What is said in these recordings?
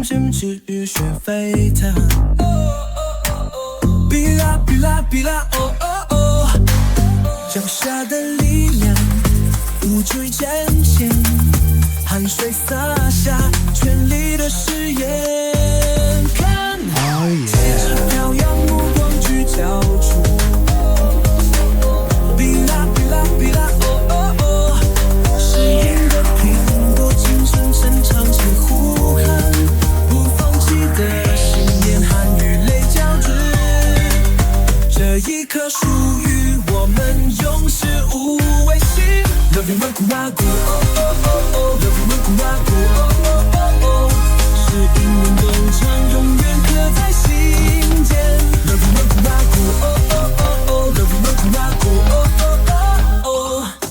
渐治愈学沸腾。比啦比啦比啦哦哦哦，脚下的力量无惧展现，汗水洒下全力的誓言。看，接着飘扬目光聚焦处。比啦比啦比啦哦哦哦，适应的苹果精神正唱起呼喊，不放弃的信念和与泪交织。这一刻属于我们，永世无畏心。Love you 温苦阿古，哦哦哦哦 ，Love you 温苦阿古，哦哦哦哦，是因为动唱永远刻在心间。Love you 温苦阿古，哦哦哦哦 ，Love you 温苦阿古，哦哦哦哦。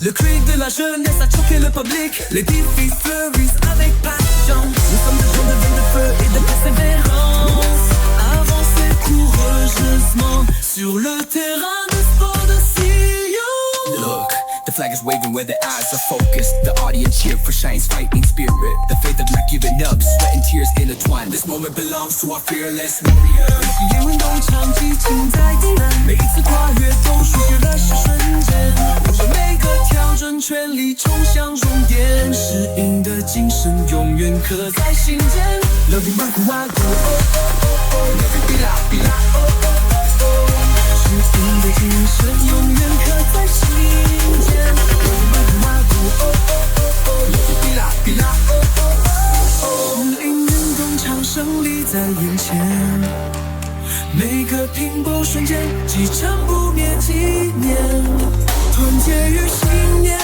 Le cri de la jeunesse a choqué le public, les défis fleurissent avec passion. Nous sommes des gens de vie de feu et de persévérance, avancer courageusement sur le terrain de sport de Sion. Look, the flag is waving where the eyes are focused. The audience cheer for Shine's fighting spirit. The faith of not giving up, sweat and tears intertwined. This moment belongs to our fearless warriors. 因为动唱激情在地南，每一次跨越都属于了是瞬间。用着每个挑战，全力冲向终点。适应的精神永远刻在心间。Love you 万古阿古，哦哦哦哦 ，Love you 比啦比啦，哦哦哦哦。适应的精神永远刻在心间。Love you 万古阿古，哦哦哦哦，Love you 比啦比啦，哦哦哦哦。适应运动场胜利在眼前。每个拼搏瞬间，几场不灭纪念，团结与信念，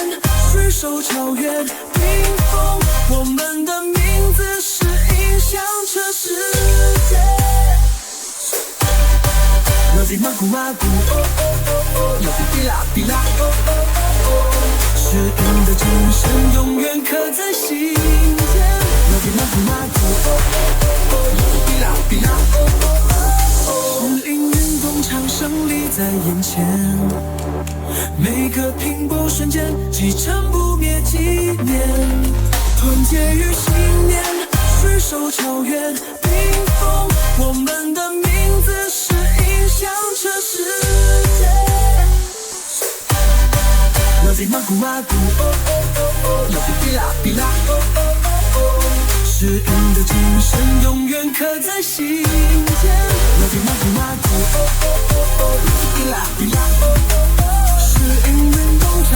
随手超越冰封。我们的名字是影响这世界。Love you 曼谷阿古，哦哦哦哦 ，Love you 比啦比啦，哦哦哦哦，适应的精神永远刻在心间。Love you 曼谷阿古，哦哦哦哦 ，Love you 比啦比啦，哦哦哦。适应运动场胜利在眼前，每个拼搏瞬间，几场不灭纪念，团结与信念，随手超越冰封。我们的名字是影响这世界。Love you 曼谷阿古，哦哦哦哦 ，Love you 比啦比啦，哦哦哦哦。适应的精神永远刻在心间。Love you 曼谷阿古，哦哦哦哦，Love you 比啦比啦，哦哦哦。适应运动场